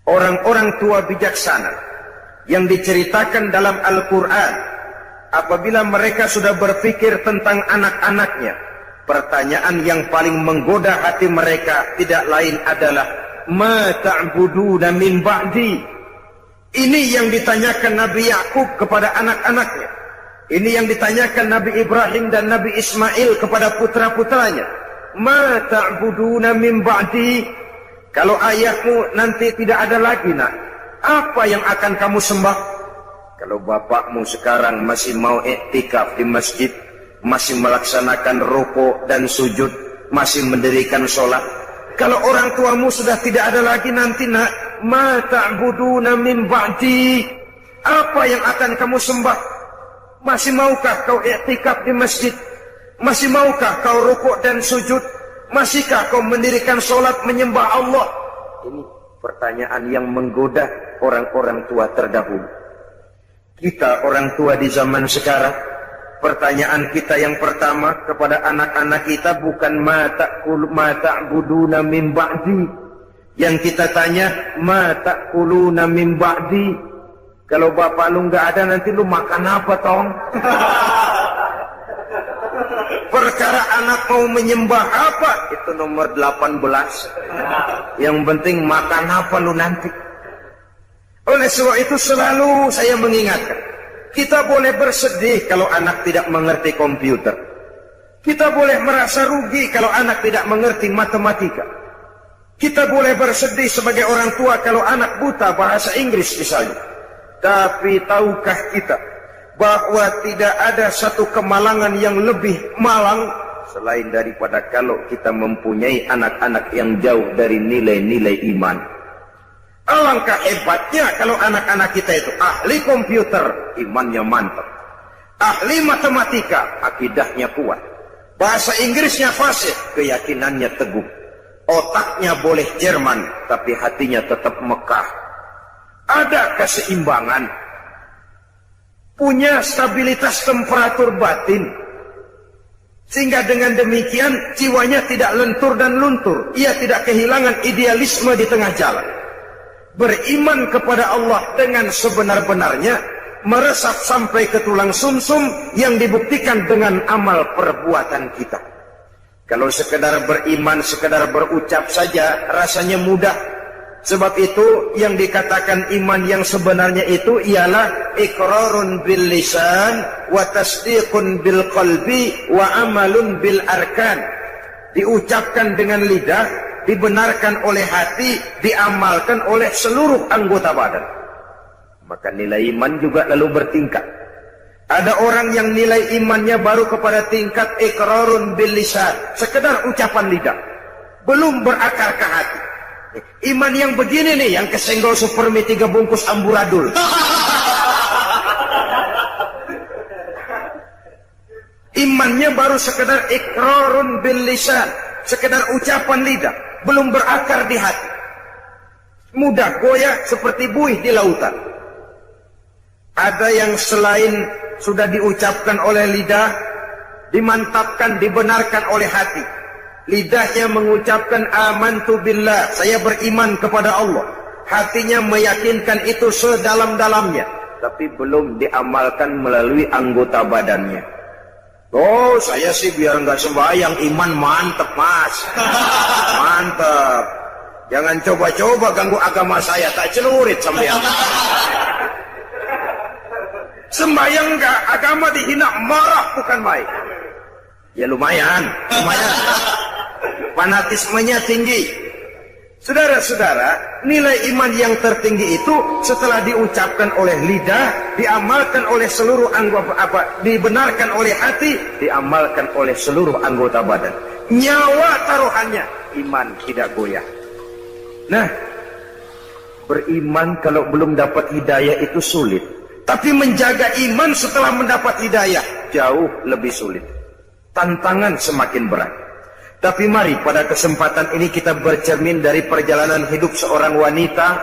Orang-orang tua bijaksana yang diceritakan dalam Al-Quran, apabila mereka sudah berpikir tentang anak-anaknya, pertanyaan yang paling menggoda hati mereka tidak lain adalah ma ta'buduna min ba'di. Ini yang ditanyakan Nabi Yakub kepada anak-anaknya. Ini yang ditanyakan Nabi Ibrahim dan Nabi Ismail kepada putra-putranya. Ma ta'buduna min ba'di. Kalau ayahmu nanti tidak ada lagi, nak, apa yang akan kamu sembah? Kalau bapakmu sekarang masih mau iktikaf di masjid, masih melaksanakan rukuk dan sujud, masih mendirikan sholat. Kalau orang tuamu sudah tidak ada lagi nanti, nak, ma ta'buduna min ba'di. Apa yang akan kamu sembah? Masih maukah kau iktikaf di masjid? Masih maukah kau rukuk dan sujud? Masihkah kau mendirikan sholat menyembah Allah? Ini pertanyaan yang menggoda orang-orang tua terdahulu. Kita orang tua di zaman sekarang, pertanyaan kita yang pertama kepada anak-anak kita bukan ma ta'buduna min ba'di. Yang kita tanya, ma ta'kuluna min ba'di. Kalau bapak lu nggak ada, nanti lu makan apa, tong? Perkara anak mau menyembah apa, itu nomor 18. Yang penting makan apa lu nanti. Oleh sebab itu selalu saya mengingatkan, kita boleh bersedih kalau anak tidak mengerti komputer. Kita boleh merasa rugi kalau anak tidak mengerti matematika. Kita boleh bersedih sebagai orang tua kalau anak buta bahasa Inggris misalnya. Tapi tahukah kita bahwa tidak ada satu kemalangan yang lebih malang selain daripada kalau kita mempunyai anak-anak yang jauh dari nilai-nilai iman. Alangkah hebatnya kalau anak-anak kita itu ahli komputer, imannya mantap. Ahli matematika, akidahnya kuat. Bahasa Inggrisnya fasih, keyakinannya teguh. Otaknya boleh Jerman, tapi hatinya tetap Mekah. Ada keseimbangan. Punya stabilitas temperatur batin. Sehingga dengan demikian jiwanya tidak lentur dan luntur. Ia tidak kehilangan idealisme di tengah jalan. Beriman kepada Allah dengan sebenar-benarnya, meresap sampai ke tulang sumsum yang dibuktikan dengan amal perbuatan kita. Kalau sekedar beriman, sekedar berucap saja rasanya mudah. Sebab itu yang dikatakan iman yang sebenarnya itu ialah iqrarun bil lisan wa tasdiqun bil qalbi wa amalun bil arkan. Diucapkan dengan lidah, dibenarkan oleh hati, diamalkan oleh seluruh anggota badan. Maka nilai iman juga lalu bertingkat. Ada orang yang nilai imannya baru kepada tingkat iqrarun bil lisan, sekedar ucapan lidah, belum berakar ke hati. Iman yang begini nih, yang kesenggol supermi 3 bungkus amburadul. Imannya baru sekedar iqrarun bil lisan, sekedar ucapan lidah, belum berakar di hati. Mudah goyah seperti buih di lautan. Ada yang selain sudah diucapkan oleh lidah, dimantapkan, dibenarkan oleh hati. Lidahnya mengucapkan amantu billah, saya beriman kepada Allah. Hatinya meyakinkan itu sedalam-dalamnya, tapi belum diamalkan melalui anggota badannya. Oh, saya sih biar nggak sembahyang, iman mantep mas. Mantep. Jangan coba-coba ganggu agama saya, tak celurit sampean. Sembahyang nggak, agama dihina, marah bukan main. Ya lumayan. Fanatismenya tinggi. Saudara-saudara, nilai iman yang tertinggi itu setelah diucapkan oleh lidah, diamalkan oleh seluruh anggota, dibenarkan oleh hati, diamalkan oleh seluruh anggota badan. Nyawa taruhannya, iman tidak goyah. Nah, beriman kalau belum dapat hidayah itu sulit. Tapi menjaga iman setelah mendapat hidayah jauh lebih sulit. Tantangan semakin berat. Tapi mari pada kesempatan ini kita bercermin dari perjalanan hidup seorang wanita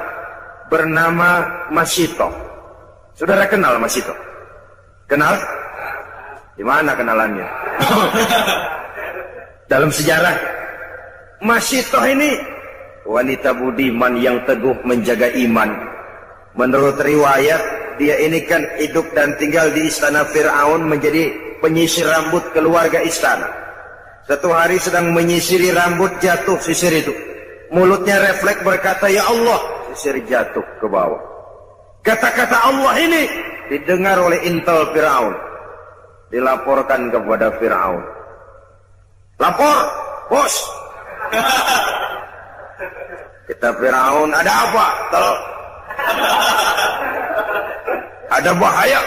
bernama Masito. Saudara kenal Masito? Kenal? Di mana kenalannya? Dalam sejarah Masito ini wanita budiman yang teguh menjaga iman. Menurut riwayat, dia ini kan hidup dan tinggal di istana Fir'aun menjadi penyisir rambut keluarga istana. Satu hari sedang menyisiri rambut, jatuh sisir itu. Mulutnya refleks berkata, "Ya Allah," sisir jatuh ke bawah. Kata-kata Allah ini didengar oleh intel Fir'aun. Dilaporkan kepada Fir'aun. "Lapor, bos." Kata Fir'aun, "Ada apa? Ada bahaya."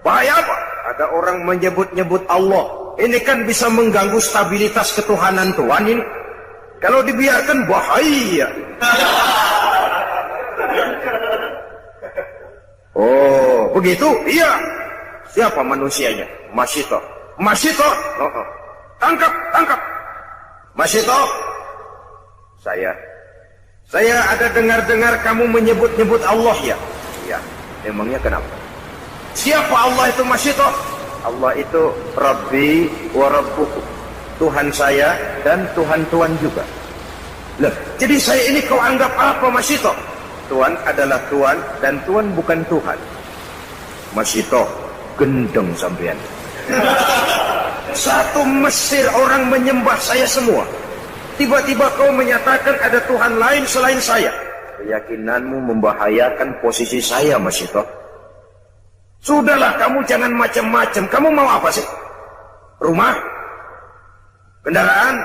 "Bahaya apa?" "Ada orang menyebut-nyebut Allah. Ini kan bisa mengganggu stabilitas ketuhanan Tuhan ini. Kalau dibiarkan bahaya." "Oh, begitu?" "Iya." "Siapa manusianya?" "Masito." "Masito?" "Oh. Tangkap. Masito." Saya ada dengar-dengar kamu menyebut-nyebut Allah ya?" "Iya." "Emangnya kenapa?" "Siapa Allah itu Masito?" "Allah itu Rabbi wa Rabbukum, Tuhan saya dan Tuhan-Tuhan juga." "Loh, jadi saya ini kau anggap apa Masito?" "Tuhan adalah Tuhan dan Tuhan bukan Tuhan." "Masito, gendeng sampean." Satu Mesir orang menyembah saya semua. Tiba-tiba kau menyatakan ada Tuhan lain selain saya. Keyakinanmu membahayakan posisi saya, Masito. Sudahlah, kamu jangan macam-macam. Kamu mau apa sih? Rumah? Kendaraan?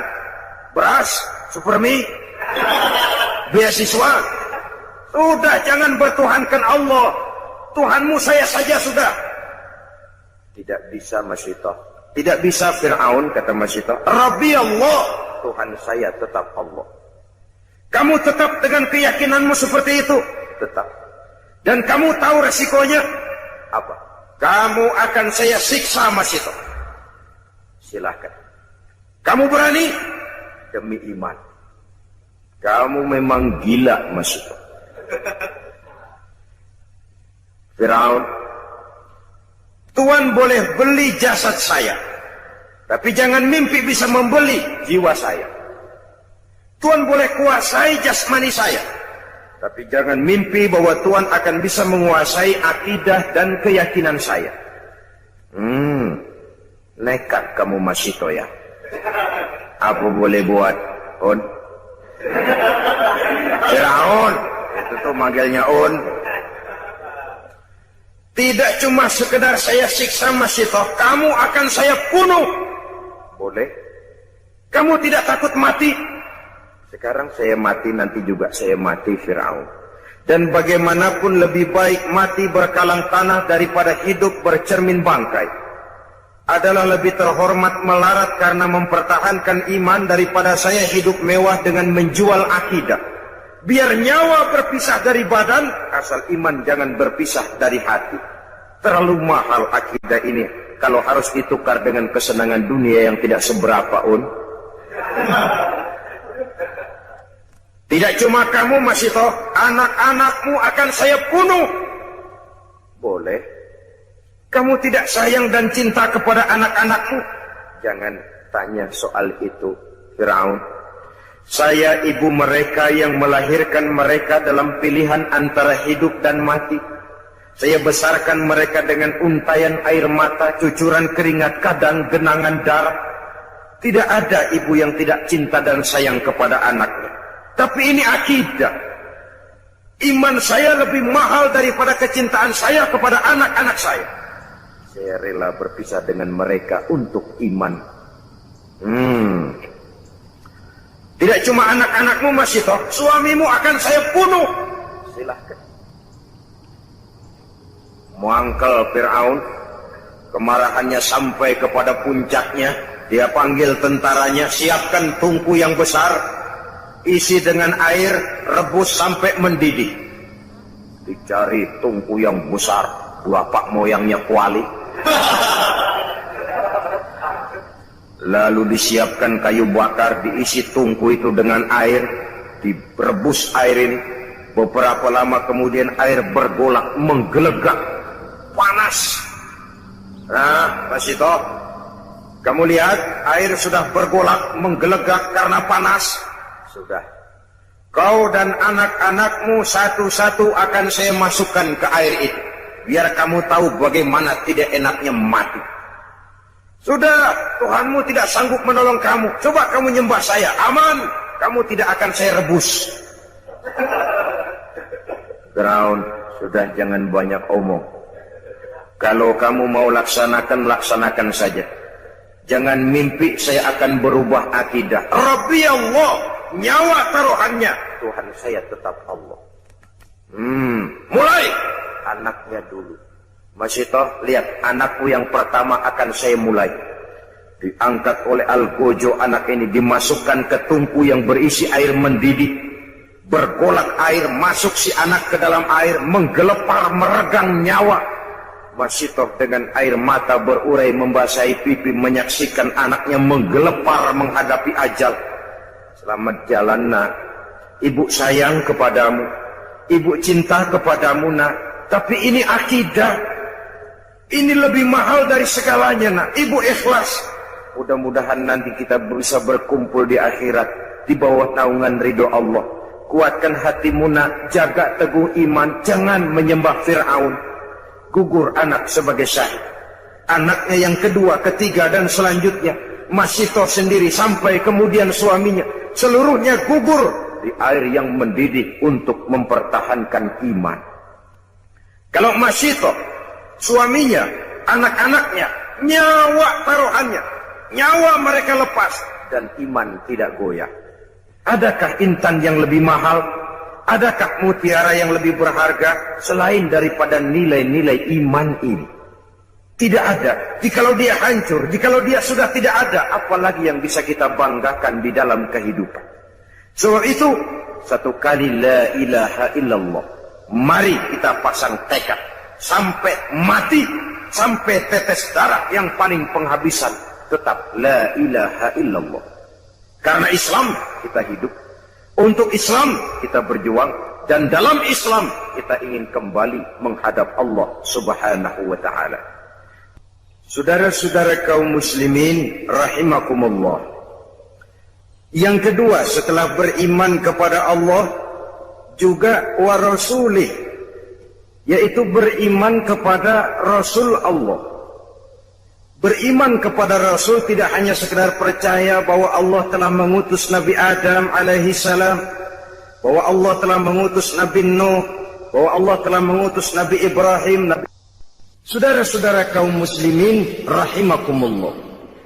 Beras? Supermi? Beasiswa? Sudah, jangan bertuhankan Allah. Tuhanmu saya saja sudah. Tidak bisa, Masito. Tidak bisa, Fir'aun, kata Masito. Rabbi Allah, Tuhan saya tetap Allah. Kamu tetap dengan keyakinanmu seperti itu? Tetap. Dan kamu tahu resikonya? Apa? Kamu akan saya siksa, Masito. Silahkan. Kamu berani? Demi iman. Kamu memang gila, Masito. Fir'aun, Tuhan boleh beli jasad saya, tapi jangan mimpi bisa membeli jiwa saya. Tuhan boleh kuasai jasmani saya, tapi jangan mimpi bahwa Tuhan akan bisa menguasai akidah dan keyakinan saya. Nekat kamu, Masito ya. Apa boleh buat, On? Fir'aun, itu tuh manggilnya On. Tidak cuma sekedar saya siksa, Masito, kamu akan saya bunuh. Boleh? Kamu tidak takut mati? Sekarang saya mati, nanti juga saya mati, Fir'aun. Dan bagaimanapun lebih baik mati berkalang tanah daripada hidup bercermin bangkai. Adalah lebih terhormat melarat karena mempertahankan iman daripada saya hidup mewah dengan menjual akidah. Biar nyawa berpisah dari badan, asal iman jangan berpisah dari hati. Terlalu mahal akidah ini kalau harus ditukar dengan kesenangan dunia yang tidak seberapa, Un. Tidak cuma kamu, Masito, anak-anakmu akan saya bunuh. Boleh. Kamu tidak sayang dan cinta kepada anak-anakmu? Jangan tanya soal itu, Fir'aun. Saya ibu mereka yang melahirkan mereka dalam pilihan antara hidup dan mati. Saya besarkan mereka dengan untayan air mata, cucuran keringat, kadang genangan darah. Tidak ada ibu yang tidak cinta dan sayang kepada anaknya. Tapi ini akidah. Iman saya lebih mahal daripada kecintaan saya kepada anak-anak saya. Saya rela berpisah dengan mereka untuk iman. Tidak cuma anak-anakmu, Masito, suamimu akan saya bunuh. Silahkan. Muangkel Fir'aun, kemarahannya sampai kepada puncaknya. Dia panggil tentaranya, siapkan tungku yang besar, isi dengan air, rebus sampai mendidih. Dicari tungku yang besar, bapak moyangnya kuali. Lalu disiapkan kayu bakar, diisi tungku itu dengan air, direbus air ini. Beberapa lama kemudian air bergolak, menggelegak, panas. Nah, Masito, kamu lihat air sudah bergolak, menggelegak karena panas. Sudah, Kau dan anak-anakmu satu-satu akan saya masukkan ke air itu. Biar kamu tahu bagaimana tidak enaknya mati. Sudah, Tuhanmu tidak sanggup menolong kamu. Coba kamu nyembah saya, aman. Kamu tidak akan saya rebus. Firaun, sudah jangan banyak omong. Kalau kamu mau laksanakan, laksanakan saja. Jangan mimpi saya akan berubah akidah. Rabbi Allah, nyawa taruhannya. Tuhan saya tetap Allah. Mulai. Anaknya dulu. Masito, lihat, anakku yang pertama akan saya mulai. Diangkat oleh Al-Gojo, anak ini dimasukkan ke tungku yang berisi air mendidih. Bergolak air, masuk si anak ke dalam air, menggelepar, meregang nyawa. Masito dengan air mata berurai membasahi pipi, menyaksikan anaknya menggelepar menghadapi ajal. Selamat jalan, nak. Ibu sayang kepadamu. Ibu cinta kepadamu, nak. Tapi ini akidah. Ini lebih mahal dari segalanya, nak. Ibu ikhlas. Mudah-mudahan nanti kita bisa berkumpul di akhirat di bawah naungan ridho Allah. Kuatkan hatimu, nak. Jaga teguh iman. Jangan menyembah Fir'aun. Gugur anak sebagai syahid. Anaknya yang kedua, ketiga, dan selanjutnya. Masito sendiri sampai kemudian suaminya. Seluruhnya gugur di air yang mendidih untuk mempertahankan iman. Kalau Masito, suaminya, anak-anaknya, nyawa taruhannya, nyawa mereka lepas, dan iman tidak goyah. Adakah intan yang lebih mahal? Adakah mutiara yang lebih berharga selain daripada nilai-nilai iman ini? Tidak ada. Jikalau dia hancur, jikalau dia sudah tidak ada, apalagi yang bisa kita banggakan di dalam kehidupan. Sebab itu, satu kali la ilaha illallah. Mari kita pasang tekad sampai mati, sampai tetes darah yang paling penghabisan, tetap la ilaha illallah. Karena Islam kita hidup, untuk Islam kita berjuang, dan dalam Islam kita ingin kembali menghadap Allah Subhanahu wa ta'ala. Saudara-saudara kaum muslimin rahimakumullah. Yang kedua, setelah beriman kepada Allah juga wa rasulih, yaitu beriman kepada Rasul Allah. Beriman kepada Rasul tidak hanya sekedar percaya bahwa Allah telah mengutus Nabi Adam alaihi salam, bahwa Allah telah mengutus Nabi Nuh, bahwa Allah telah mengutus Nabi Ibrahim. Saudara-saudara kaum muslimin rahimakumullah.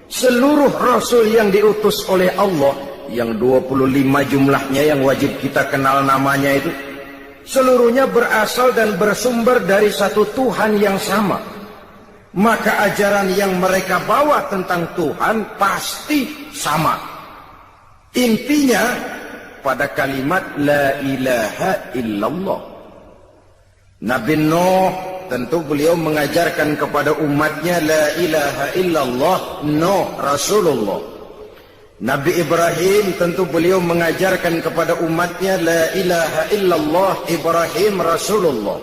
Seluruh Rasul yang diutus oleh Allah, yang 25 jumlahnya yang wajib kita kenal namanya itu, seluruhnya berasal dan bersumber dari satu Tuhan yang sama. Maka ajaran yang mereka bawa tentang Tuhan pasti sama. Intinya pada kalimat la ilaha illallah. Nabi Nuh tentu beliau mengajarkan kepada umatnya la ilaha illallah, Nuh Rasulullah. Nabi Ibrahim tentu beliau mengajarkan kepada umatnya la ilaha illallah, Ibrahim Rasulullah.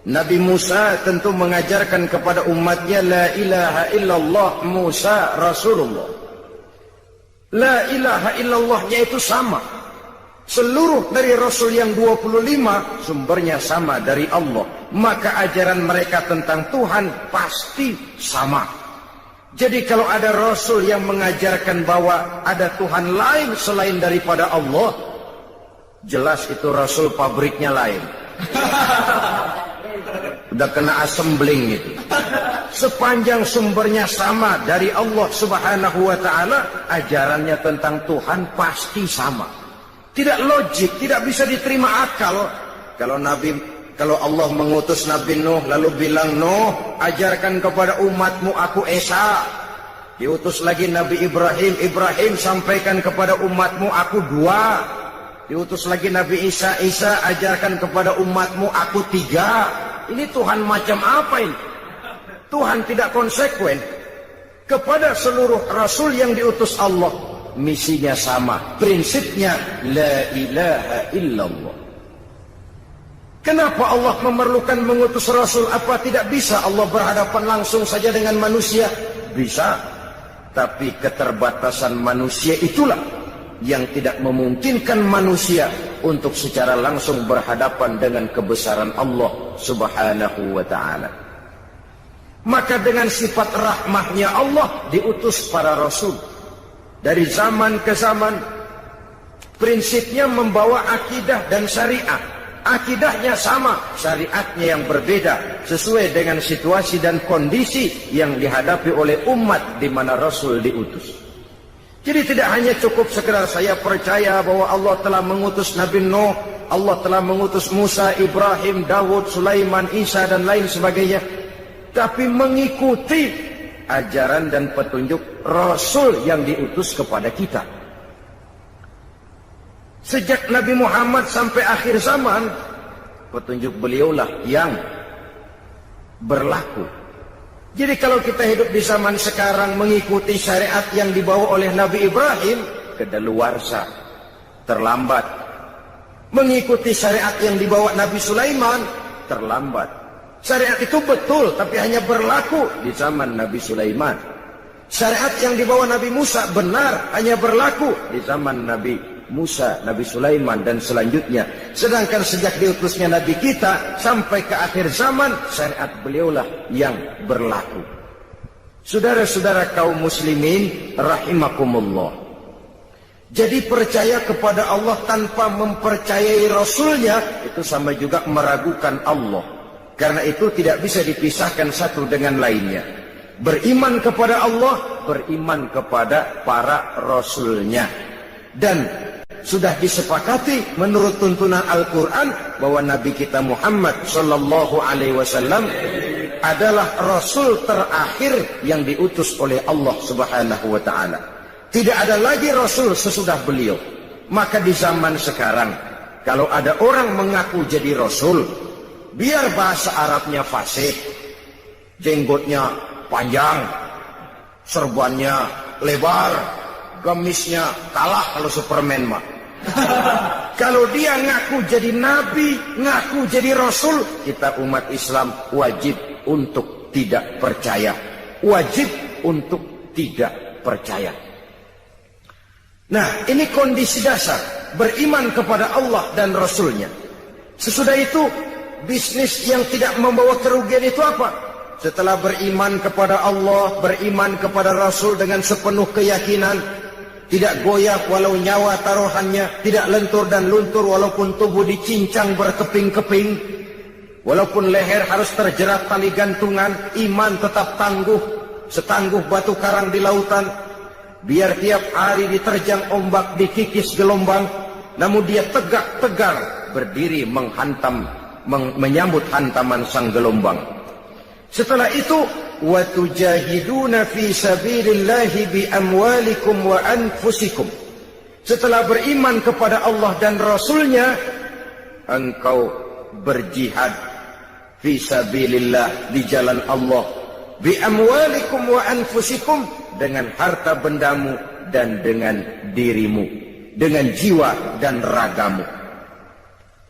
Nabi Musa tentu mengajarkan kepada umatnya la ilaha illallah, Musa Rasulullah. La ilaha illallahnya itu sama. Seluruh dari Rasul yang 25 sumbernya sama dari Allah. Maka ajaran mereka tentang Tuhan pasti sama. Jadi kalau ada Rasul yang mengajarkan bahwa ada Tuhan lain selain daripada Allah, jelas itu Rasul pabriknya lain. Udah kena assembling itu. Sepanjang sumbernya sama dari Allah Subhanahu wa ta'ala, ajarannya tentang Tuhan pasti sama. Tidak logik, tidak bisa diterima akal. Kalau Allah mengutus Nabi Nuh lalu bilang, Nuh, ajarkan kepada umatmu aku Esa. Diutus lagi Nabi Ibrahim, Ibrahim sampaikan kepada umatmu aku Dua. Diutus lagi Nabi Isa, Isa ajarkan kepada umatmu aku Tiga. Ini Tuhan macam apa ini? Tuhan tidak konsekuen. Kepada seluruh Rasul yang diutus Allah, misinya sama, prinsipnya la ilaha illallah. Kenapa Allah memerlukan mengutus Rasul? Apa tidak bisa Allah berhadapan langsung saja dengan manusia? Bisa. Tapi keterbatasan manusia itulah yang tidak memungkinkan manusia untuk secara langsung berhadapan dengan kebesaran Allah Subhanahu wa ta'ala. Maka dengan sifat rahmahnya Allah diutus para rasul. Dari zaman ke zaman, prinsipnya membawa akidah dan syariat. Akidahnya sama, syariatnya yang berbeda, sesuai dengan situasi dan kondisi yang dihadapi oleh umat di mana Rasul diutus. Jadi tidak hanya cukup sekedar saya percaya bahwa Allah telah mengutus Nabi Nuh, Allah telah mengutus Musa, Ibrahim, Dawud, Sulaiman, Isa dan lain sebagainya, tapi mengikuti ajaran dan petunjuk Rasul yang diutus kepada kita. Sejak Nabi Muhammad sampai akhir zaman, petunjuk beliaulah yang berlaku. Jadi kalau kita hidup di zaman sekarang mengikuti syariat yang dibawa oleh Nabi Ibrahim, kedaluarsa, terlambat. Mengikuti syariat yang dibawa Nabi Sulaiman, terlambat. Syariat itu betul, tapi hanya berlaku di zaman Nabi Sulaiman. Syariat yang dibawa Nabi Musa benar, hanya berlaku di zaman Nabi Musa, Nabi Sulaiman dan selanjutnya. Sedangkan sejak diutusnya Nabi kita sampai ke akhir zaman, syariat beliaulah yang berlaku. Saudara-saudara kaum muslimin rahimakumullah. Jadi percaya kepada Allah tanpa mempercayai Rasulnya itu sama juga meragukan Allah. Karena itu tidak bisa dipisahkan satu dengan lainnya. Beriman kepada Allah, beriman kepada para Rasulnya. Dan sudah disepakati menurut tuntunan Al-Quran bahwa Nabi kita Muhammad Sallallahu Alaihi Wasallam adalah Rasul terakhir yang diutus oleh Allah Subhanahu Wa Taala. Tidak ada lagi Rasul sesudah beliau. Maka di zaman sekarang, kalau ada orang mengaku jadi Rasul, biar bahasa Arabnya fasih, jenggotnya panjang, serbannya lebar, gamisnya kalah kalau Superman mah. Kalau dia ngaku jadi nabi, ngaku jadi rasul, kita umat Islam wajib untuk tidak percaya. Wajib untuk tidak percaya. Nah, ini kondisi dasar. Beriman kepada Allah dan Rasulnya. Sesudah itu, bisnis yang tidak membawa kerugian itu apa? Setelah beriman kepada Allah, beriman kepada Rasul dengan sepenuh keyakinan, tidak goyah walau nyawa taruhannya, tidak lentur dan luntur walaupun tubuh dicincang berkeping-keping, walaupun leher harus terjerat tali gantungan, iman tetap tangguh, setangguh batu karang di lautan. Biar tiap hari diterjang ombak, dikikis gelombang, namun dia tegak tegar berdiri menyambut hantaman sang gelombang. Setelah itu, wa tujahiduna fi sabilillahi bi amwalikum wa anfusikum. Setelah beriman kepada Allah dan Rasulnya, engkau berjihad fi sabilillah, di jalan Allah, bi amwalikum wa anfusikum, dengan harta bendamu dan dengan dirimu, dengan jiwa dan ragamu.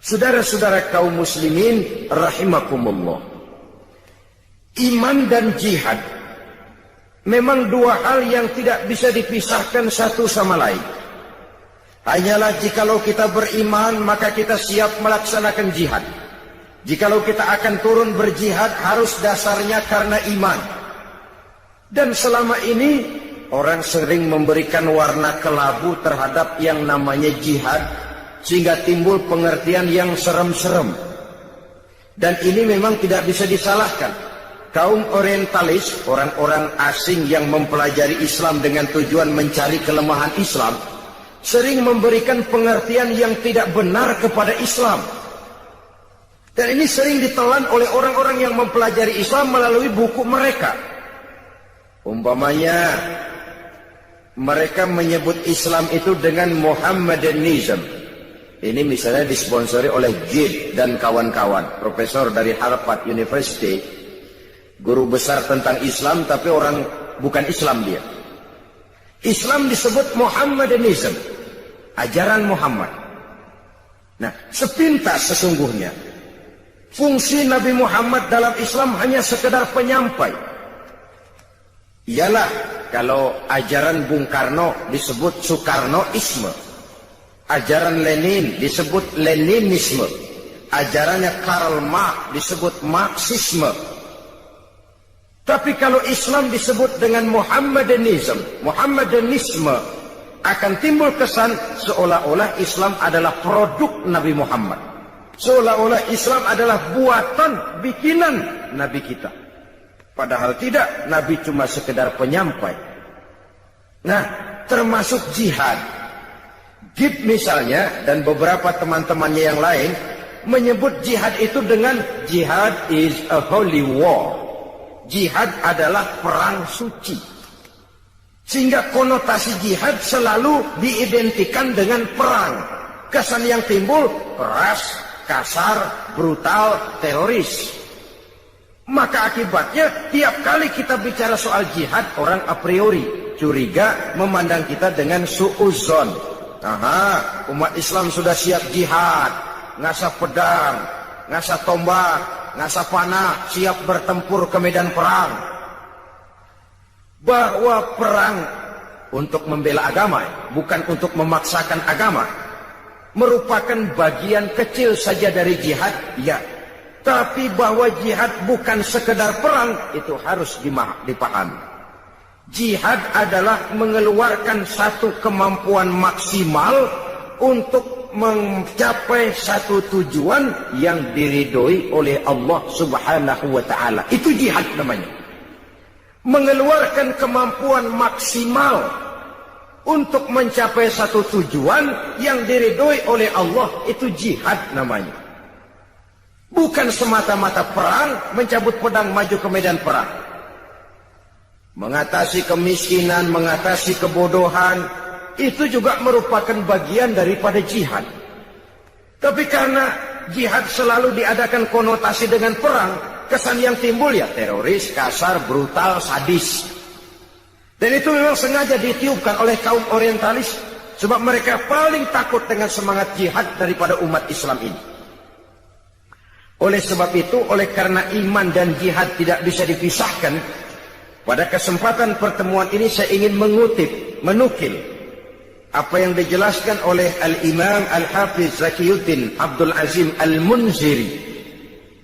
Saudara-saudara kaum muslimin rahimakumullah, iman dan jihad memang dua hal yang tidak bisa dipisahkan satu sama lain. Hanyalah jikalau kita beriman maka kita siap melaksanakan jihad. Jikalau kita akan turun berjihad harus dasarnya karena iman. Dan selama ini orang sering memberikan warna kelabu terhadap yang namanya jihad, sehingga timbul pengertian yang serem-serem. Dan ini memang tidak bisa disalahkan. Kaum orientalis, orang-orang asing yang mempelajari Islam dengan tujuan mencari kelemahan Islam, sering memberikan pengertian yang tidak benar kepada Islam. Dan ini sering ditelan oleh orang-orang yang mempelajari Islam melalui buku mereka. Umpamanya, mereka menyebut Islam itu dengan Mohammedanism. Ini misalnya disponsori oleh Gibb dan kawan-kawan, profesor dari Harvard University, guru besar tentang Islam, tapi orang bukan Islam dia. Islam disebut Mohammedanism, ajaran Muhammad. Nah, sepintas sesungguhnya fungsi Nabi Muhammad dalam Islam hanya sekedar penyampai. Ialah kalau ajaran Bung Karno disebut Soekarnoisme. Ajaran Lenin disebut Leninisme. Ajarannya Karl Marx disebut Marxisme. Tapi kalau Islam disebut dengan Muhammadanisme, akan timbul kesan seolah-olah Islam adalah produk Nabi Muhammad. Seolah-olah Islam adalah buatan, bikinan Nabi kita. Padahal tidak, Nabi cuma sekedar penyampai. Nah, termasuk jihad. Gib misalnya dan beberapa teman-temannya yang lain menyebut jihad itu dengan jihad is a holy war. Jihad adalah perang suci. Sehingga konotasi jihad selalu diidentikan dengan perang. Kesan yang timbul keras, kasar, brutal, teroris. Maka akibatnya tiap kali kita bicara soal jihad, orang a priori curiga, memandang kita dengan su'uzon. Aha, umat Islam sudah siap jihad, ngasah pedang, ngasah tombak, ngasah panah, siap bertempur ke medan perang. Bahwa perang untuk membela agama, bukan untuk memaksakan agama, merupakan bagian kecil saja dari jihad, ya. Tapi bahwa jihad bukan sekedar perang, itu harus dipahami. Jihad adalah mengeluarkan satu kemampuan maksimal untuk mencapai satu tujuan yang diridhoi oleh Allah Subhanahu wa ta'ala. Itu jihad namanya. Mengeluarkan kemampuan maksimal untuk mencapai satu tujuan yang diridhoi oleh Allah, itu jihad namanya. Bukan semata-mata perang, mencabut pedang maju ke medan perang. Mengatasi kemiskinan, mengatasi kebodohan, itu juga merupakan bagian daripada jihad. Tapi karena jihad selalu diadakan konotasi dengan perang, kesan yang timbul ya teroris, kasar, brutal, sadis. Dan itu memang sengaja ditiupkan oleh kaum orientalis, sebab mereka paling takut dengan semangat jihad daripada umat Islam ini. Oleh sebab itu, oleh karena iman dan jihad tidak bisa dipisahkan, pada kesempatan pertemuan ini saya ingin menukil apa yang dijelaskan oleh Al-Imam Al-Hafiz Zakiyuddin Abdul Azim Al-Munziri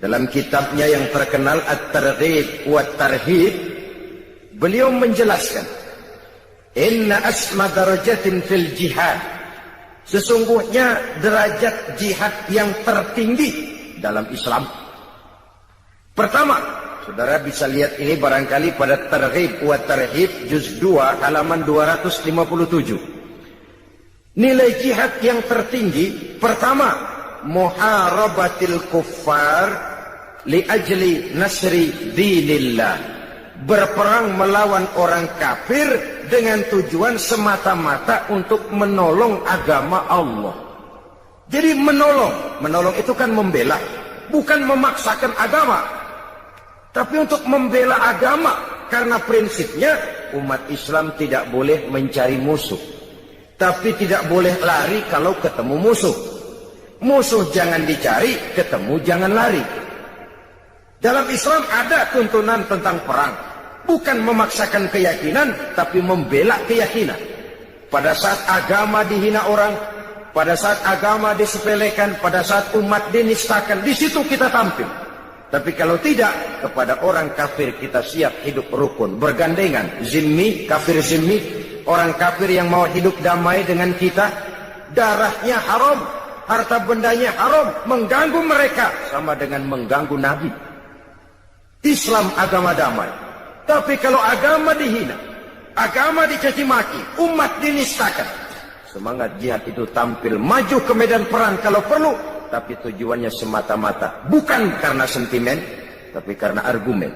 dalam kitabnya yang terkenal At-Targhib wa Tarhib. Beliau menjelaskan, inna asma darajatin fil jihad, sesungguhnya derajat jihad yang tertinggi dalam Islam. Pertama, saudara bisa lihat ini barangkali pada Targhib wa Tarhib juz 2 halaman 257. Nilai jihad yang tertinggi, pertama, muharabatil kuffar li ajli nasri dinillah, berperang melawan orang kafir dengan tujuan semata-mata untuk menolong agama Allah. Jadi menolong itu kan membela, bukan memaksakan agama, tapi untuk membela agama. Karena prinsipnya umat Islam tidak boleh mencari musuh, tapi tidak boleh lari kalau ketemu musuh. Musuh jangan dicari, ketemu jangan lari. Dalam Islam ada tuntunan tentang perang, bukan memaksakan keyakinan, tapi membela keyakinan. Pada saat agama dihina orang, pada saat agama disepelekan, pada saat umat dinistakan, di situ kita tampil. Tapi kalau tidak, kepada orang kafir kita siap hidup rukun, bergandengan, zimmi, kafir zimmi, orang kafir yang mau hidup damai dengan kita, darahnya haram, harta bendanya haram, mengganggu mereka sama dengan mengganggu Nabi. Islam agama damai. Tapi kalau agama dihina, agama dicaci maki, umat dinistakan, semangat jihad itu tampil, maju ke medan perang kalau perlu, tapi tujuannya semata-mata bukan karena sentimen, tapi karena argumen.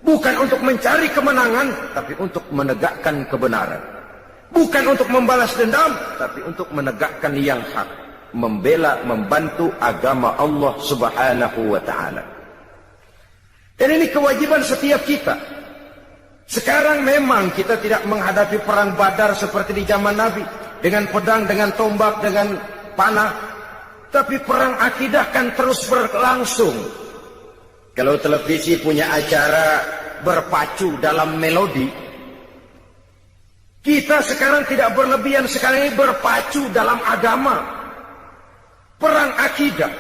Bukan untuk mencari kemenangan, tapi untuk menegakkan kebenaran. Bukan untuk membalas dendam, tapi untuk menegakkan yang hak, membela, membantu agama Allah Subhanahu wa ta'ala. Dan ini kewajiban setiap kita. Sekarang memang kita tidak menghadapi perang Badar seperti di zaman Nabi, dengan pedang, dengan tombak, dengan panah. Tapi perang akidah kan terus berlangsung. Kalau televisi punya acara berpacu dalam melodi, Kita sekarang tidak berlebihan, sekarang ini berpacu dalam agama. Perang akidah.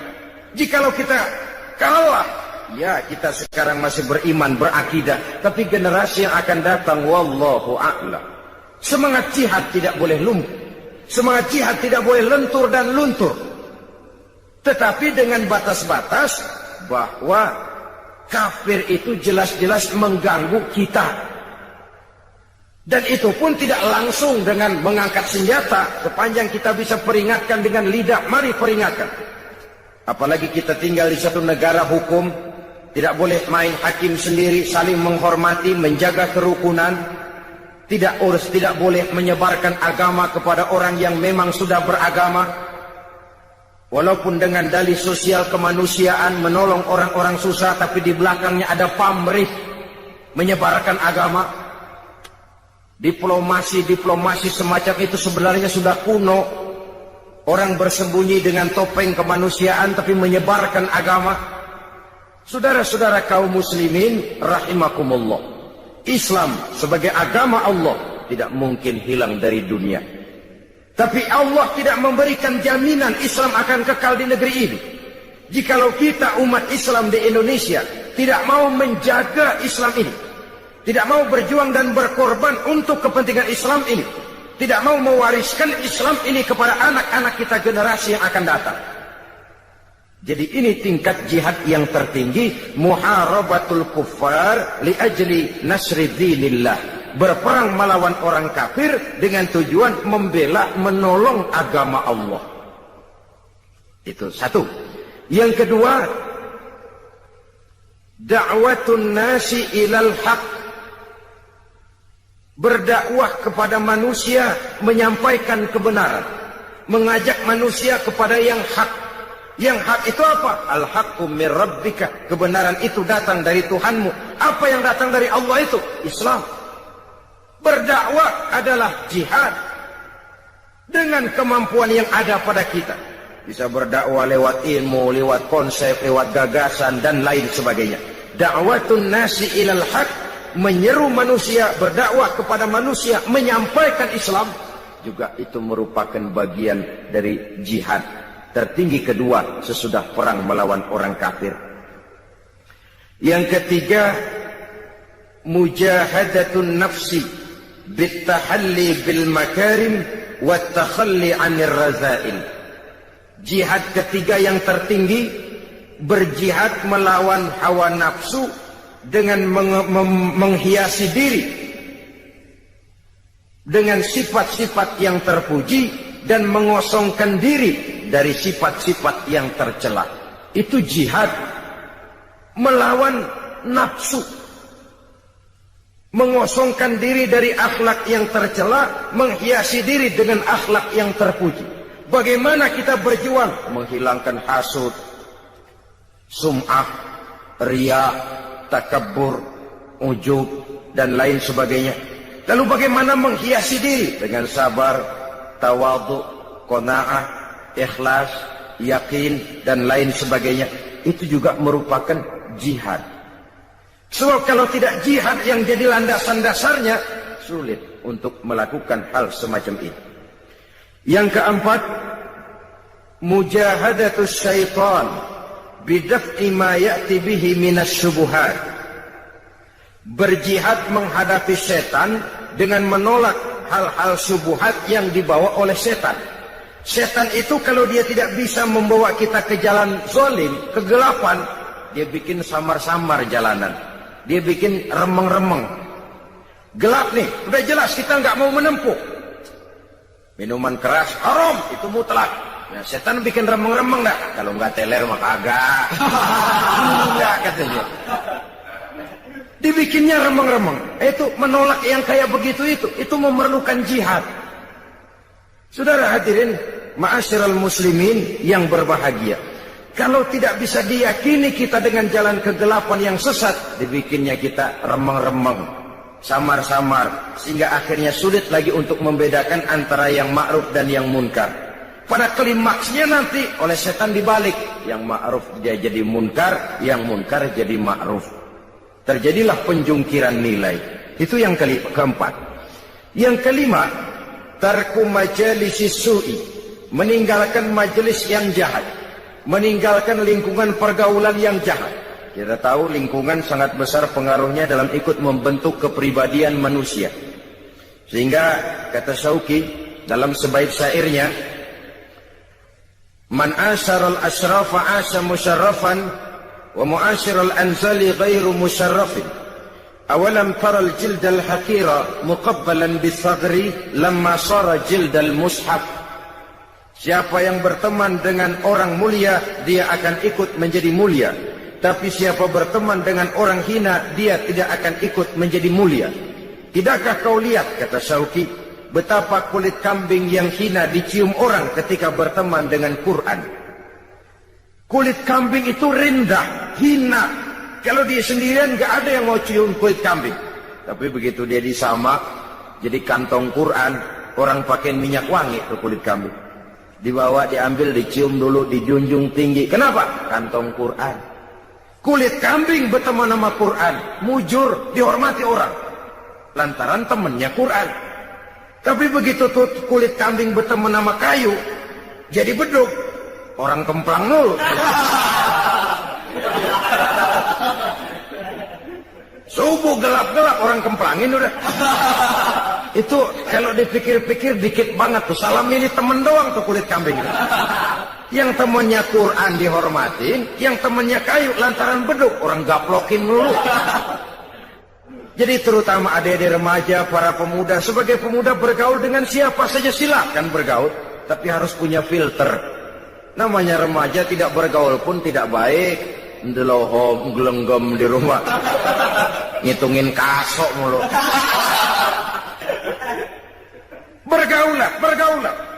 Jikalau kita kalah, ya kita sekarang masih beriman, berakidah. Tapi generasi yang akan datang, wallahu a'lam. Semangat jihad tidak boleh lumpuh. Semangat jihad tidak boleh lentur dan luntur. Tetapi dengan batas-batas bahwa kafir itu jelas-jelas mengganggu kita. Dan itu pun tidak langsung dengan mengangkat senjata. Sepanjang kita bisa peringatkan dengan lidah, mari peringatkan. Apalagi kita tinggal di satu negara hukum, tidak boleh main hakim sendiri, saling menghormati, menjaga kerukunan. Tidak boleh menyebarkan agama kepada orang yang memang sudah beragama. Walaupun dengan dalih sosial kemanusiaan, menolong orang-orang susah, tapi di belakangnya ada pamrih menyebarkan agama. Diplomasi semacam itu sebenarnya sudah kuno. Orang bersembunyi dengan topeng kemanusiaan tapi menyebarkan agama. Saudara-saudara kaum muslimin rahimakumullah, Islam sebagai agama Allah tidak mungkin hilang dari dunia. Tapi Allah tidak memberikan jaminan Islam akan kekal di negeri ini. Jikalau kita umat Islam di Indonesia tidak mau menjaga Islam ini, tidak mau berjuang dan berkorban untuk kepentingan Islam ini, tidak mau mewariskan Islam ini kepada anak-anak kita generasi yang akan datang. Jadi ini tingkat jihad yang tertinggi, muharabatul kuffar li ajli nasri dinillah. Berperang melawan orang kafir dengan tujuan membela, menolong agama Allah. Itu satu. Yang kedua, da'watun nasi ilal haq. Berdakwah kepada manusia, menyampaikan kebenaran, mengajak manusia kepada yang hak. Yang hak itu apa? Al-haqqu mir rabbika. Kebenaran itu datang dari Tuhanmu. Apa yang datang dari Allah itu? Islam. Berdakwah adalah jihad dengan kemampuan yang ada pada kita. Bisa berdakwah lewat ilmu, lewat konsep, lewat gagasan dan lain sebagainya. Da'watun nasi ilal haq, menyeru manusia, berdakwah kepada manusia, menyampaikan Islam, juga itu merupakan bagian dari jihad tertinggi kedua sesudah perang melawan orang kafir. Yang ketiga, mujahadatun nafsi bittahalli bil makarim wattakhalli 'anir razail. Jihad ketiga yang tertinggi, berjihad melawan hawa nafsu dengan menghiasi diri dengan sifat-sifat yang terpuji dan mengosongkan diri dari sifat-sifat yang tercela. Itu jihad melawan nafsu, mengosongkan diri dari akhlak yang tercela, menghiasi diri dengan akhlak yang terpuji. Bagaimana kita berjuang menghilangkan hasud, sum'ah, riya, takabbur, ujub dan lain sebagainya. Lalu bagaimana menghiasi diri dengan sabar, tawadhu, qanaah, ikhlas, yakin dan lain sebagainya. Itu juga merupakan jihad. Sebab kalau tidak jihad yang jadi landasan dasarnya, sulit untuk melakukan hal semacam ini. Yang keempat, mujahadatus syaitan bidaf'i ma ya'ti bihi minas syubuhat. Berjihad menghadapi setan dengan menolak hal-hal syubuhat yang dibawa oleh setan. Setan itu kalau dia tidak bisa membawa kita ke jalan zalim, kegelapan, dia bikin samar-samar jalanan. Dia bikin remeng-remeng. Gelap nih, udah jelas kita nggak mau menempuh. Minuman keras haram, itu mutlak. Nah, setan bikin remeng-remeng dah. Kalau nggak teler mah kagak. Enggak katanya. Dibikinnya remeng-remeng. Itu menolak yang kayak begitu itu memerlukan jihad. Saudara hadirin, ma'asyiral muslimin yang berbahagia. Kalau tidak bisa diyakini kita dengan jalan kegelapan yang sesat, dibikinnya kita remeng-remeng, samar-samar, sehingga akhirnya sulit lagi untuk membedakan antara yang ma'ruf dan yang munkar. Pada klimaksnya nanti oleh setan dibalik, yang ma'ruf dia jadi munkar, yang munkar jadi ma'ruf. Terjadilah penjungkiran nilai. Itu yang keempat. Yang kelima, tarku majalisi su'i, meninggalkan majelis yang jahat, meninggalkan lingkungan pergaulan yang jahat. Kita tahu lingkungan sangat besar pengaruhnya dalam ikut membentuk kepribadian manusia. Sehingga kata Syauqi dalam sebaik syairnya, man asyaral asrafa asya musyarrafan wa muasyiral anzali ghairu musyarrafin. Awalam taral jildal hakira muqabbalan bisagri lamma sara jildal mushaf. Siapa yang berteman dengan orang mulia, dia akan ikut menjadi mulia. Tapi siapa berteman dengan orang hina, dia tidak akan ikut menjadi mulia. Tidakkah kau lihat, kata Syauqi, betapa kulit kambing yang hina dicium orang ketika berteman dengan Quran. Kulit kambing itu rendah, hina. Kalau dia sendirian gak ada yang mau cium kulit kambing. Tapi begitu dia disamak jadi kantong Quran, orang pakai minyak wangi ke kulit kambing. Dibawa, diambil, dicium dulu, dijunjung tinggi. Kenapa? Kantong Quran. Kulit kambing berteman sama Quran, mujur, dihormati orang. Lantaran temannya Quran. Tapi begitu tuh kulit kambing berteman sama kayu, jadi beduk. Orang kemplang dulu. Subuh gelap-gelap orang kemplangin udah. Itu kalau dipikir-pikir dikit banget tuh. Salam ini temen doang tuh kulit kambing. Yang temennya Quran dihormatin, yang temennya kayu lantaran beduk, orang gaplokin dulu. Jadi terutama adik-adik remaja, para pemuda, sebagai pemuda bergaul dengan siapa saja silakan bergaul, tapi harus punya filter. Namanya remaja tidak bergaul pun tidak baik. Ndelohom gelenggem di rumah, ngitungin kasok mulu. Bergaulah.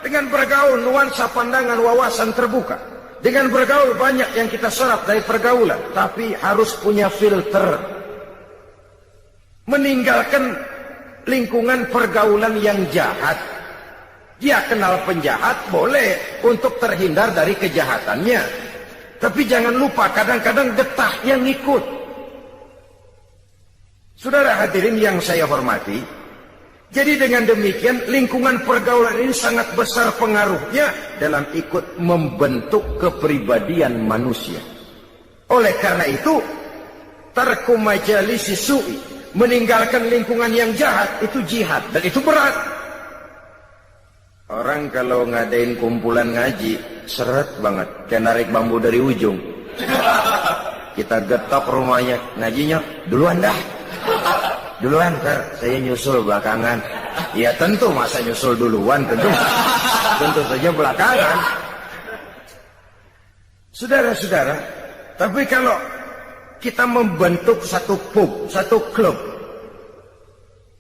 Dengan bergaul nuansa pandangan wawasan terbuka. Dengan bergaul banyak yang kita serap dari pergaulan. Tapi harus punya filter. Meninggalkan lingkungan pergaulan yang jahat. Dia kenal penjahat boleh untuk terhindar dari kejahatannya. Tapi jangan lupa kadang-kadang getah yang ikut. Saudara hadirin yang saya hormati, jadi dengan demikian lingkungan pergaulan ini sangat besar pengaruhnya dalam ikut membentuk kepribadian manusia. Oleh karena itu, tarku majalisi su'i, meninggalkan lingkungan yang jahat itu jihad dan itu berat. Orang kalau ngadain kumpulan ngaji seret banget, kayak narik bambu dari ujung. Kita getok rumahnya, ngajinya duluan dah. Duluan, saya nyusul belakangan. Ya tentu, masa nyusul duluan, tentu saja belakangan. Saudara-saudara, tapi kalau kita membentuk satu pub, satu klub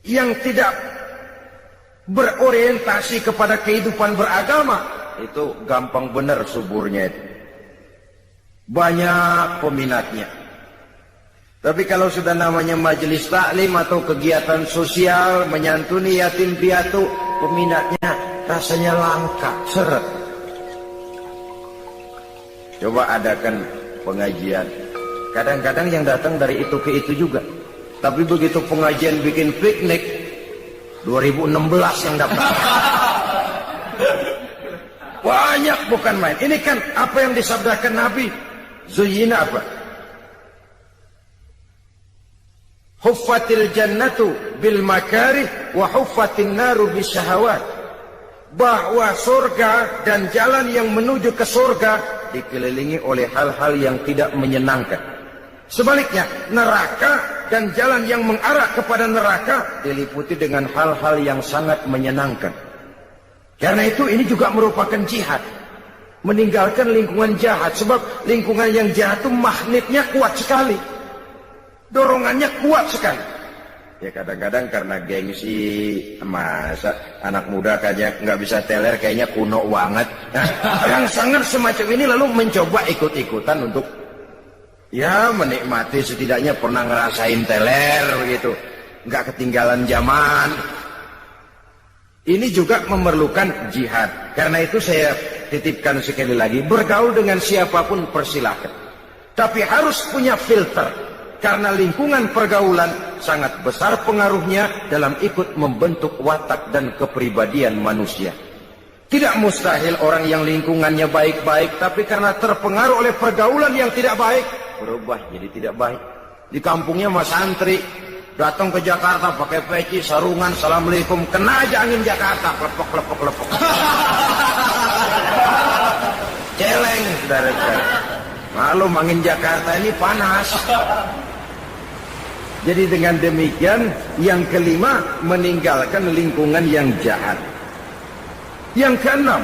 yang tidak berorientasi kepada kehidupan beragama, itu gampang benar suburnya itu. Banyak peminatnya. Tapi kalau sudah namanya majelis taklim atau kegiatan sosial menyantuni yatim piatu, peminatnya rasanya langka, seret. Coba adakan pengajian. Kadang-kadang yang datang dari itu ke itu juga. Tapi begitu pengajian bikin piknik, 2016 yang dapat. Banyak bukan main. Ini kan apa yang disabdakan Nabi. Zuyyina apa? Huffatil jannatu bil makarih wa huffatin naru bis syahawat. Bahwa surga dan jalan yang menuju ke surga dikelilingi oleh hal-hal yang tidak menyenangkan. Sebaliknya, neraka dan jalan yang mengarah kepada neraka diliputi dengan hal-hal yang sangat menyenangkan. Karena itu ini juga merupakan jihad. Meninggalkan lingkungan jahat. Sebab lingkungan yang jahat itu magnetnya kuat sekali. Dorongannya kuat sekali. Ya kadang-kadang karena gengsi, masa anak muda kayaknya nggak bisa teler, kayaknya kuno banget. Nah, yang sangat semacam ini lalu mencoba ikut-ikutan untuk ya menikmati, setidaknya pernah ngerasain teler begitu, nggak ketinggalan zaman. Ini juga memerlukan jihad. Karena itu saya titipkan sekali lagi, bergaul dengan siapapun persilahkan, tapi harus punya filter. Karena lingkungan pergaulan sangat besar pengaruhnya dalam ikut membentuk watak dan kepribadian manusia. Tidak mustahil orang yang lingkungannya baik-baik, tapi karena terpengaruh oleh pergaulan yang tidak baik, berubah jadi tidak baik. Di kampungnya mas santri, datang ke Jakarta pakai peci, sarungan, assalamualaikum, kena aja angin Jakarta, klepok. Celeng, saudara-saudara. Maklum angin Jakarta ini panas. Jadi dengan demikian, yang kelima, meninggalkan lingkungan yang jahat. Yang keenam,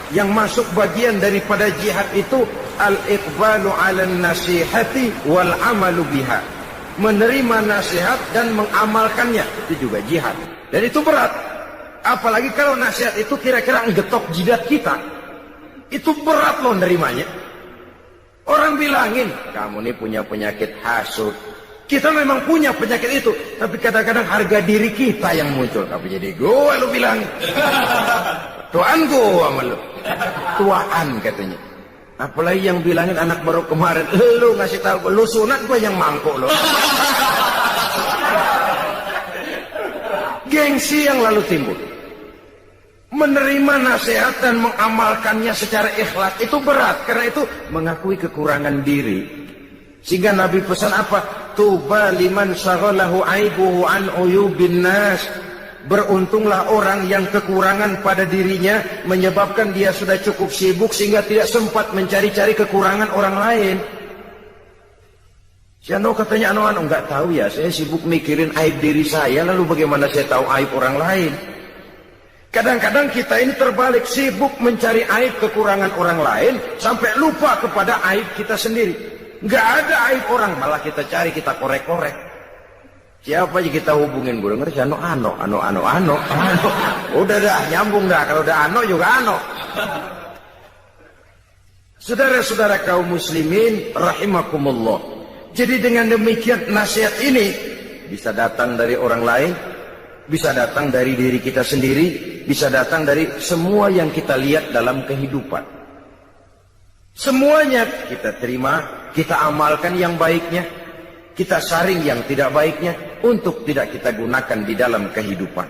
yang masuk bagian daripada jihad itu al-iqbalu 'alan nasihati wal 'amalu biha. Menerima nasihat dan mengamalkannya, itu juga jihad. Dan itu berat. Apalagi kalau nasihat itu kira-kira ngetok jidat kita. Itu berat loh nerimanya. Orang bilangin, kamu ini punya penyakit hasud. Kita memang punya penyakit itu, tapi kadang-kadang harga diri kita yang muncul. Tapi jadi gue lu bilang. Tuan gua sama lu. Tuaan katanya. Apalagi yang bilangin anak baru kemarin, lu ngasih tahu lu sunat, gua yang mangkuk lu. Gengsi yang lalu timbul. Menerima nasihat dan mengamalkannya secara ikhlas itu berat, karena itu mengakui kekurangan diri. Sehingga Nabi pesan apa? Tuba liman syaghalahu aibuhu an uyubin nas. Beruntunglah orang yang kekurangan pada dirinya menyebabkan dia sudah cukup sibuk sehingga tidak sempat mencari-cari kekurangan orang lain. Si Ano katanya, Ano enggak tahu ya, saya sibuk mikirin aib diri saya, lalu bagaimana saya tahu aib orang lain? Kadang-kadang kita ini terbalik, sibuk mencari aib kekurangan orang lain sampai lupa kepada aib kita sendiri. Enggak ada aib orang, malah kita cari, kita korek-korek. Siapa aja kita hubungin, gue denger si Ano. Udah dah, nyambung dah. Kalau udah Ano juga Ano. Saudara-saudara kaum muslimin rahimakumullah. Jadi dengan demikian nasihat ini bisa datang dari orang lain, bisa datang dari diri kita sendiri, bisa datang dari semua yang kita lihat dalam kehidupan. Semuanya kita terima, kita amalkan yang baiknya, kita saring yang tidak baiknya untuk tidak kita gunakan di dalam kehidupan.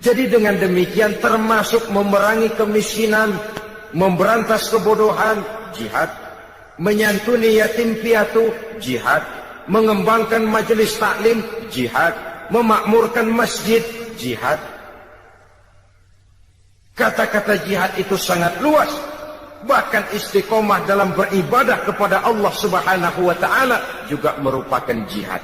Jadi dengan demikian termasuk memerangi kemiskinan, memberantas kebodohan, jihad, menyantuni yatim piatu, jihad, mengembangkan majelis taklim, jihad, memakmurkan masjid, jihad. Kata-kata jihad itu sangat luas. Bahkan istiqomah dalam beribadah kepada Allah Subhanahu wa ta'ala juga merupakan jihad.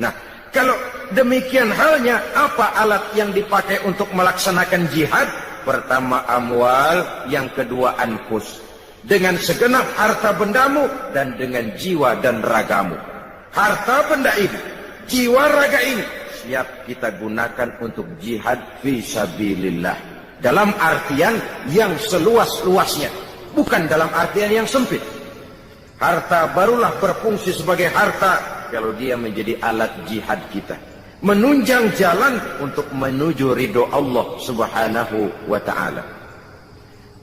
Nah, kalau demikian halnya, apa alat yang dipakai untuk melaksanakan jihad? Pertama amwal, yang kedua anfus. Dengan segenap harta bendamu dan dengan jiwa dan ragamu. Harta benda ini, jiwa raga ini siap kita gunakan untuk jihad fisabilillah. Dalam artian yang seluas-luasnya. Bukan dalam artian yang sempit. Harta barulah berfungsi sebagai harta kalau dia menjadi alat jihad kita. Menunjang jalan untuk menuju ridho Allah Subhanahu wa ta'ala.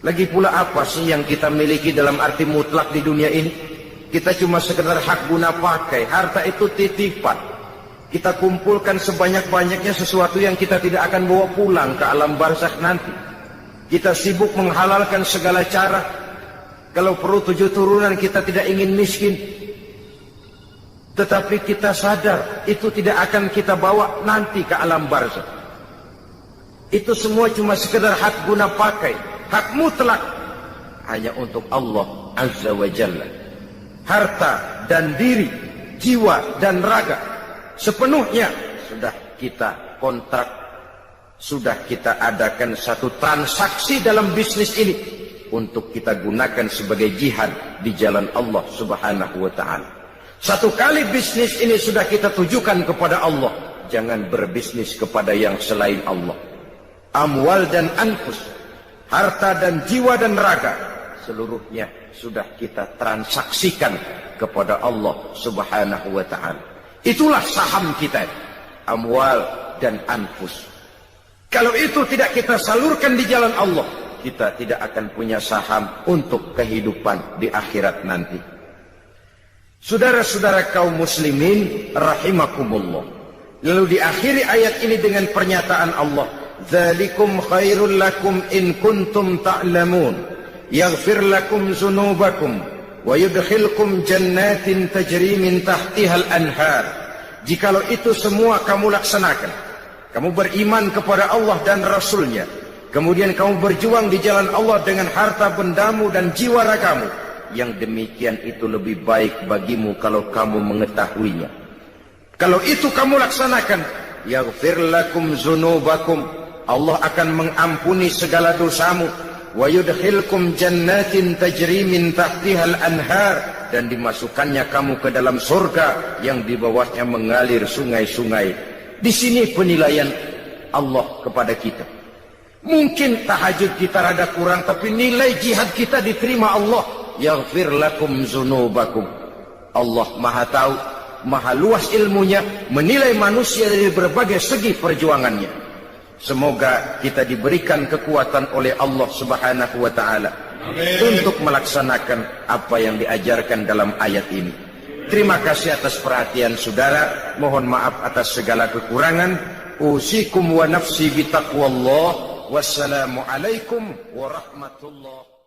Lagi pula apa sih yang kita miliki dalam arti mutlak di dunia ini? Kita cuma sekedar hak guna pakai. Harta itu titipan. Kita kumpulkan sebanyak-banyaknya sesuatu yang kita tidak akan bawa pulang ke alam barzakh nanti. Kita sibuk menghalalkan segala cara. Kalau perlu 7 turunan kita tidak ingin miskin. Tetapi kita sadar itu tidak akan kita bawa nanti ke alam barzakh. Itu semua cuma sekedar hak guna pakai. Hak mutlak hanya untuk Allah Azza wa Jalla. Harta dan diri, jiwa dan raga sepenuhnya sudah kita kontrak, sudah kita adakan satu transaksi dalam bisnis ini untuk kita gunakan sebagai jihad di jalan Allah Subhanahu wa ta'ala. Satu kali bisnis ini sudah kita tujukan kepada Allah, jangan berbisnis kepada yang selain Allah. Amwal dan anfus, harta dan jiwa dan raga, seluruhnya sudah kita transaksikan kepada Allah Subhanahu wa ta'ala. Itulah saham kita, amwal dan anfus. Kalau itu tidak kita salurkan di jalan Allah, kita tidak akan punya saham untuk kehidupan di akhirat nanti. Saudara-saudara kaum muslimin rahimakumullah. Lalu diakhiri ayat ini dengan pernyataan Allah, "Dzalikum khairul lakum in kuntum ta'lamun, yaghfir lakum dzunubakum wa yudkhilkum jannatin tajri min tahtihal anhar." Jikalau itu semua kamu laksanakan, kamu beriman kepada Allah dan Rasul-Nya, kemudian kamu berjuang di jalan Allah dengan harta bendamu dan jiwa ragamu, yang demikian itu lebih baik bagimu kalau kamu mengetahuinya. Kalau itu kamu laksanakan, yaghfir lakum dzunubakum, Allah akan mengampuni segala dosamu, wa yudkhilkum jannatin tajri min tahtihal anhar, dan dimasukkannya kamu ke dalam surga yang di bawahnya mengalir sungai-sungai. Di sini penilaian Allah kepada kita. Mungkin tahajud kita rada kurang, tapi nilai jihad kita diterima Allah. Yaghfir lakum dzunubakum. Allah Maha tahu, Maha luas ilmunya, menilai manusia dari berbagai segi perjuangannya. Semoga kita diberikan kekuatan oleh Allah Subhanahu wa taala untuk melaksanakan apa yang diajarkan dalam ayat ini. Terima kasih atas perhatian saudara. Mohon maaf atas segala kekurangan. Usikum wa nafsi bitaqwallah. Wassalamualaikum warahmatullahi